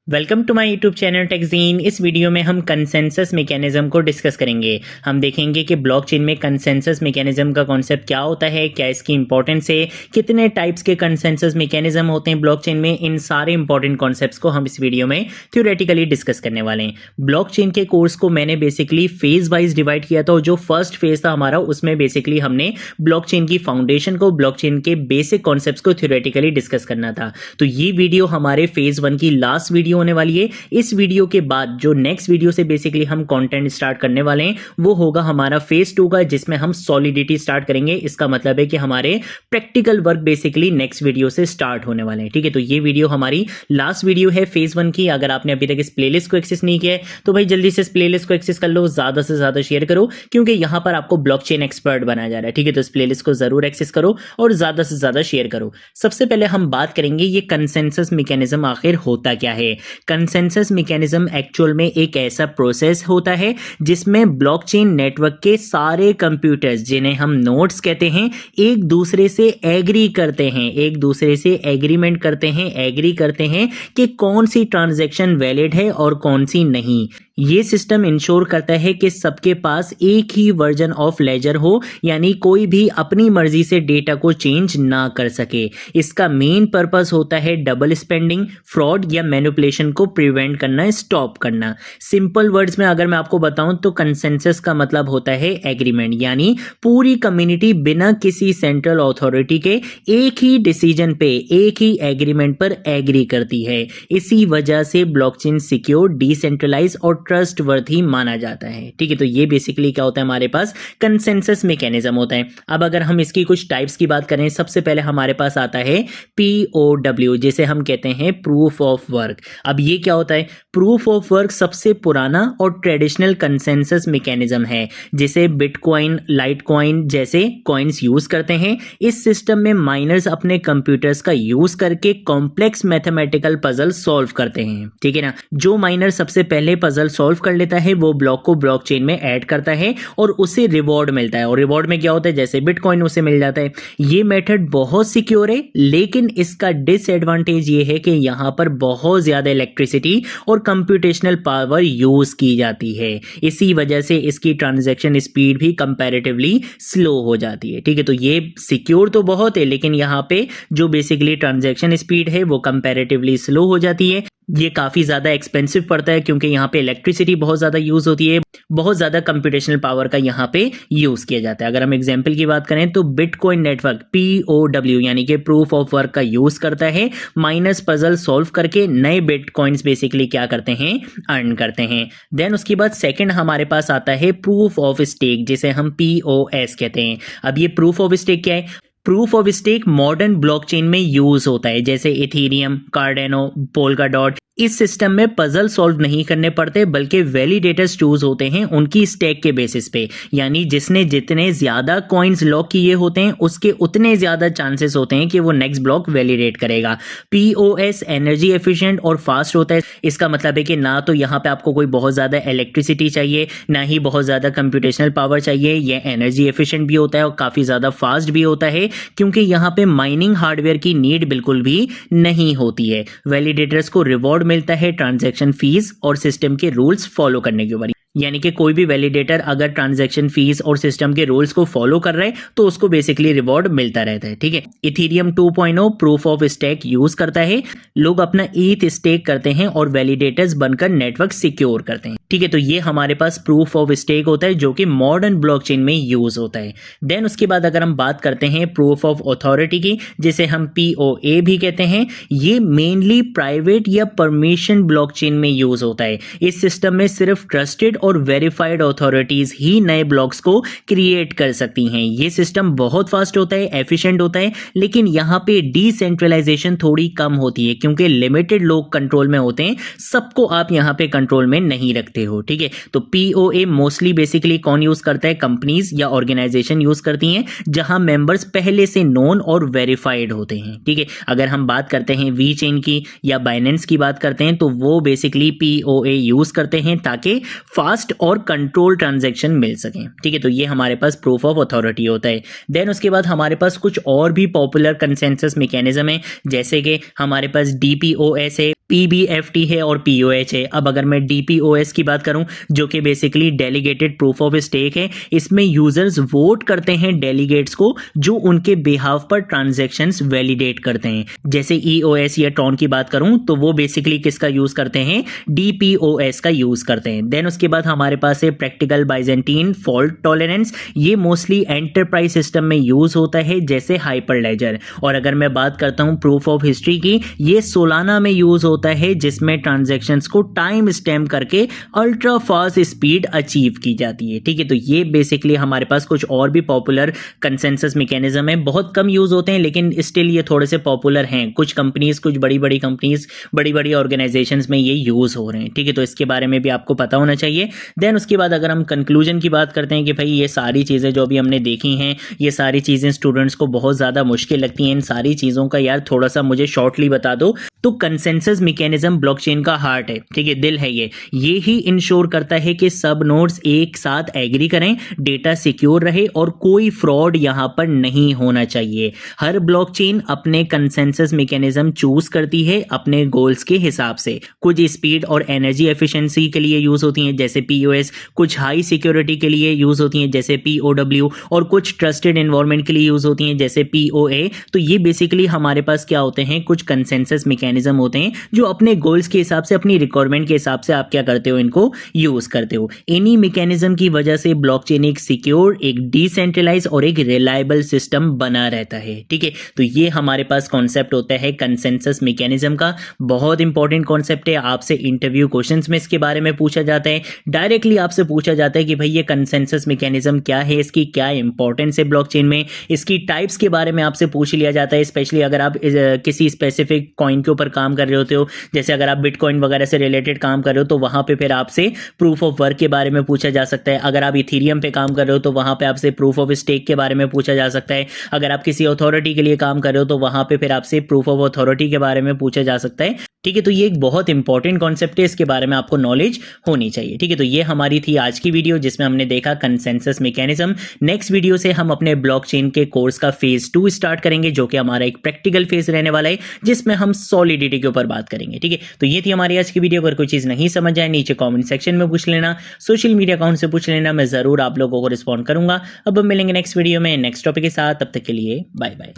Welcome to my YouTube channel Techgene. इस video में हम कंसेंसस मैकेनिज्म को डिस्कस करेंगे। हम देखेंगे कि ब्लॉकचेन में कंसेंसस मैकेनिज्म का कॉन्सेप्ट क्या होता है, क्या इसकी इंपॉर्टेंस है, कितने टाइप्स के कंसेंसस मैकेनिज्म होते हैं ब्लॉकचेन में। इन सारे इंपॉर्टेंट कॉन्सेप्ट्स को हम इस वीडियो में थ्योरेटिकली डिस्कस करने वाले हैं। ब्लॉकचेन के कोर्स को मैंने बेसिकली फेज वाइज डिवाइड किया था और जो फर्स्ट फेज था हमारा, उसमें बेसिकली हमने ब्लॉकचेन की फाउंडेशन को, ब्लॉकचेन के बेसिक कॉन्सेप्ट्स को थ्योरेटिकली डिस्कस करना था। तो ये वीडियो हमारे फेज 1 की लास्ट वीडियो होने वाली है। इस वीडियो के बाद जो नेक्स्ट वीडियो से बेसिकली हम कंटेंट स्टार्ट करने वाले हैं वो होगा हमारा फेज 2 का, जिसमें हम सॉलिडिटी स्टार्ट करेंगे। इसका मतलब है कि हमारे practical work basically next video से स्टार्ट होने वाले हैं। ठीक है, तो ये वीडियो हमारी लास्ट वीडियो है फेज 1 की। अगर आपने अभी तक इस प्लेलिस्ट को एक्सेस नहीं किया है तो भाई जल्दी से इस प्लेलिस्ट को एक्सेस कर लो, ज्यादा से ज्यादा शेयर करो, क्योंकि यहां पर आपको ब्लॉकचेन एक्सपर्ट बनाया जा रहा है। ठीक है, तो इस प्लेलिस्ट को जरूर एक्सेस करो और ज्यादा से ज्यादा शेयर करो। सबसे पहले हम बात करेंगे ये कंसेंसस मैकेनिज्म आखिर होता क्या है। कंसेंसस मैकेनिज्म एक्चुअल में एक ऐसा प्रोसेस होता है जिसमें ब्लॉकचेन नेटवर्क के सारे कंप्यूटर्स, जिन्हें हम नोड्स कहते हैं, एक दूसरे से एग्री करते हैं, एक दूसरे से एग्रीमेंट करते हैं, एग्री करते हैं कि कौन सी ट्रांजैक्शन वैलिड है और कौन सी नहीं। ये सिस्टम इंश्योर करता है कि सबके पास एक ही वर्जन ऑफ लेजर हो, यानी कोई भी अपनी मर्जी से डेटा को चेंज ना कर सके। इसका मेन पर्पस होता है डबल स्पेंडिंग, फ्रॉड या मैनिपुलेशन को प्रिवेंट करना, स्टॉप करना। सिंपल वर्ड्स में अगर मैं आपको बताऊं तो कंसेंसस का मतलब होता है एग्रीमेंट, यानी पूरी कम्युनिटी बिना किसी सेंट्रल अथॉरिटी के एक ही डिसीजन पे, एक ही एग्रीमेंट पर एग्री करती है। इसी वजह से ब्लॉकचेन सिक्योर, डिसेंट्रलाइज और ट्रस्टवर्थी माना जाता है। ठीक है, तो ये बेसिकली क्या होता है, हमारे पास कंसेंसस मैकेनिज्म होता है। अब अगर हम इसकी कुछ टाइप्स की बात करें, सबसे पहले हमारे पास आता है POW, जिसे हम कहते हैं प्रूफ ऑफ वर्क। अब ये क्या होता है? प्रूफ ऑफ वर्क सबसे पुराना और ट्रेडिशनल कंसेंसस मैकेनिज्म है, जिसे बिटकॉइन, लाइटकॉइन जैसे कॉइन्स यूज करते हैं। इस सिस्टम में माइनर्स अपने कंप्यूटर्स का यूज करके कॉम्प्लेक्स मैथमेटिकल पजल सॉल्व करते हैं। ठीक है ना, जो माइनर सबसे पहले पजल सॉल्व कर लेता है वो ब्लॉक को ब्लॉकचेन में ऐड करता है और उसे रिवॉर्ड मिलता है। और रिवॉर्ड में क्या होता है, जैसे बिटकॉइन उसे मिल जाता है। ये मेथड बहुत सिक्योर है, लेकिन इसका डिसएडवांटेज ये है कि यहां पर बहुत ज्यादा इलेक्ट्रिसिटी और कंप्यूटेशनल पावर यूज की जाती है। इसी वजह से इसकी ट्रांजैक्शन स्पीड भी कंपैरेटिवली स्लो हो जाती है। ठीक है, तो ये सिक्योर तो बहुत है, लेकिन यहां पे जो बेसिकली ट्रांजैक्शन स्पीड है वो कंपैरेटिवली स्लो हो जाती है। ये काफ़ी ज़्यादा एक्सपेंसिव पड़ता है, क्योंकि यहाँ पे इलेक्ट्रिसिटी बहुत ज़्यादा यूज़ होती है, बहुत ज़्यादा कंप्यूटेशनल पावर का यहाँ पे यूज़ किया जाता है। अगर हम एग्जांपल की बात करें तो बिटकॉइन नेटवर्क POW यानी कि प्रूफ ऑफ वर्क का यूज़ करता है, माइनस पजल सॉल्व करके नए बिटकॉइंस बेसिकली क्या करते हैं, अर्न करते हैं। देन उसके बाद सेकंड हमारे पास आता है प्रूफ ऑफ स्टेक, जिसे हम POS कहते हैं। अब ये प्रूफ ऑफ स्टेक क्या है? Proof of stake modern blockchain में यूज होता है, जैसे इथेरियम, कार्डेनो, पोल्काडॉट। इस सिस्टम में पजल सॉल्व नहीं करने पड़ते, बल्कि वैलिडेटर्स चूज होते हैं उनकी स्टेक के बेसिस पे, यानी जिसने जितने ज्यादा कॉइन्स लॉक किए होते हैं उसके उतने ज्यादा चांसेस होते हैं कि वो नेक्स्ट ब्लॉक वैलिडेट करेगा। POS एनर्जी एफिशिएंट और फास्ट होता है। इसका मतलब है कि ना तो यहाँ पे आपको कोई बहुत ज्यादा इलेक्ट्रिसिटी चाहिए, ना ही बहुत ज्यादा कंप्यूटेशनल पावर चाहिए। यह एनर्जी एफिशिएंट भी होता है और काफी ज्यादा फास्ट भी होता है, क्योंकि यहाँ पे माइनिंग हार्डवेयर की नीड बिल्कुल भी नहीं होती है। वैलिडेटर्स को रिवॉर्ड मिलता है ट्रांजैक्शन फीस और सिस्टम के रूल्स फॉलो करने के ऊपर, यानी कि कोई भी वैलिडेटर अगर ट्रांजैक्शन फीस और सिस्टम के रूल्स को फॉलो कर रहे हैं तो उसको बेसिकली रिवॉर्ड मिलता रहता है। ठीक है, Ethereum 2.0 proof of stake use करता है। लोग अपना ETH स्टेक करते हैं और वैलिडेटर्स बनकर नेटवर्क सिक्योर करते हैं। ठीक है, तो ये हमारे पास प्रूफ ऑफ स्टेक होता है, जो कि मॉडर्न ब्लॉकचेन में यूज होता है। देन उसके बाद अगर हम बात करते हैं प्रूफ ऑफ अथॉरिटी की, जिसे हम POA भी कहते हैं, ये मेनली प्राइवेट या परमिशन ब्लॉकचेन में यूज होता है। इस सिस्टम में सिर्फ ट्रस्टेड और वेरीफाइड अथॉरिटीज ही नए ब्लॉक्स को क्रिएट कर सकती हैं। ये सिस्टम बहुत फास्ट होता है, एफिशिएंट होता है, लेकिन यहाँ पे डिसेंट्रलाइजेशन थोड़ी कम होती है, क्योंकि लिमिटेड लोग कंट्रोल में होते हैं, सबको आप यहाँ पे कंट्रोल में नहीं रखते हो। ठीक है, तो POA मोस्टली बेसिकली कौन यूज करता है? कंपनीज या ऑर्गेनाइजेशन यूज करती हैं, जहां मेंबर्स पहले से नोन और वेरीफाइड होते हैं। ठीक है, अगर हम बात करते हैं VeChain की या बाइनेंस की बात करते हैं तो वो बेसिकली POA यूज करते हैं ताकि फास्ट और कंट्रोल ट्रांजैक्शन मिल सके। ठीक है, तो ये हमारे पास प्रूफ ऑफ अथॉरिटी होता है। देन उसके बाद हमारे पास कुछ और भी पॉपुलर कंसेंसस मैकेनिज्म है, जैसे कि हमारे पास DPoS है, PBFT है और POH है। अब अगर मैं DPoS की बात करूं, जो कि basically delegated proof of stake है, इसमें यूजर्स वोट करते हैं डेलीगेट्स को जो उनके बिहाफ पर ट्रांजैक्शंस वैलिडेट करते हैं। जैसे EOS या ट्रॉन की बात करूं तो वो बेसिकली किसका यूज करते हैं, DPoS का यूज करते हैं। देन उसके बाद हमारे पास है प्रैक्टिकल बाइजेंटीन फॉल्ट टॉलरेंस, ये मोस्टली एंटरप्राइज सिस्टम में यूज होता है जैसे हाइपरलेजर। और अगर मैं बात करता हूं प्रूफ ऑफ हिस्ट्री की, ये सोलाना में यूज होता है जिसमें ट्रांजैक्शंस को टाइम स्टैम्प करके अल्ट्रा फास्ट स्पीड अचीव की जाती है। ठीक है, तो ये बेसिकली हमारे पास कुछ और भी पॉपुलर कंसेंसस मैकेनिज्म है, बहुत कम यूज होते हैं लेकिन स्टिल ये थोड़े से पॉपुलर हैं। कुछ कंपनीज, कुछ बड़ी बड़ी कंपनीज, बड़ी बड़ी ऑर्गेनाइजेशंस में ये यूज हो रहे हैं। ठीक है, तो इसके बारे में भी आपको पता होना चाहिए। देन उसके बाद अगर हम कंक्लूजन की बात करते हैं कि भाई ये सारी चीज़ें जो भी हमने देखी हैं, ये सारी चीज़ें स्टूडेंट्स को बहुत ज़्यादा मुश्किल लगती हैं, इन सारी चीज़ों का यार थोड़ा सा मुझे शॉर्टली बता दो। तो कंसेंसस मैकेनिज्म ब्लॉकचेन का हार्ट है, ठीक है, दिल है। ये ही इंश्योर करता है कि सब नोड्स एक साथ एग्री करें, डेटा सिक्योर रहे और कोई फ्रॉड यहां पर नहीं होना चाहिए। हर ब्लॉकचेन अपने कंसेंसस मैकेनिज्म चूज करती है अपने गोल्स के हिसाब से। कुछ स्पीड और एनर्जी एफिशिएंसी के लिए यूज होती हैं जैसे POS, कुछ हाई सिक्योरिटी के लिए यूज होती हैं जैसे POW, और कुछ ट्रस्टेड एनवायरनमेंट के लिए यूज होती हैं जैसे POA। तो ये बेसिकली हमारे पास क्या होते हैं, कुछ कंसेंसस मैकेनिज्म होते हैं जो अपने गोल्स के हिसाब से, अपनी रिक्वायरमेंट के हिसाब से आप क्या करते हो, इनको यूज करते हो। इन्हीं मैकेनिज्म की वजह से ब्लॉकचेन एक सिक्योर, एक डिसेंट्रलाइज और एक रिलायबल सिस्टम बना रहता है। ठीक है, तो ये हमारे पास कॉन्सेप्ट होता है कंसेंसस मैकेनिज्म का। बहुत इंपॉर्टेंट कॉन्सेप्ट है, आपसे इंटरव्यू क्वेश्चंस में इसके बारे में पूछा जाता है, डायरेक्टली आपसे पूछा जाता है कि भाई ये कंसेंसस मैकेनिज्म क्या है, इसकी क्या इंपॉर्टेंस है ब्लॉकचेन में, इसकी टाइप्स के बारे में आपसे पूछ लिया जाता है। स्पेशली अगर आप किसी स्पेसिफिक कॉइन के ऊपर काम कर रहे होते हो, जैसे अगर आप बिटकॉइन वगैरह से रिलेटेड काम कर रहे हो तो वहां पे फिर आपसे प्रूफ ऑफ वर्क के बारे में पूछा जा सकता है। अगर आप इथीरियम पे काम कर रहे हो तो वहां पे आपसे प्रूफ ऑफ स्टेक के बारे में पूछा जा सकता है। अगर आप किसी अथॉरिटी के लिए काम कर रहे हो तो वहां पे फिर आपसे प्रूफ ऑफ अथॉरिटी के बारे में पूछा जा सकता है। ठीक है, तो ये एक बहुत इंपॉर्टेंट कॉन्सेप्ट है, इसके बारे में आपको नॉलेज होनी चाहिए। ठीक है, तो ये हमारी थी आज की वीडियो जिसमें हमने देखा कंसेंसस मैकेनिज्म। नेक्स्ट वीडियो से हम अपने ब्लॉकचेन के कोर्स का फेज 2 स्टार्ट करेंगे, जो कि हमारा एक प्रैक्टिकल फेज रहने वाला है जिसमें हम सॉलिडिटी के ऊपर बात करेंगे। ठीक है, तो ये थी हमारी आज की वीडियो। अगर कोई चीज नहीं समझ आए नीचे कॉमेंट सेक्शन में पूछ लेना, सोशल मीडिया अकाउंट से पूछ लेना, मैं जरूर आप लोगों को रिस्पॉन्ड करूंगा। अब हम मिलेंगे नेक्स्ट वीडियो में नेक्स्ट टॉपिक के साथ, तब तक के लिए बाय बाय।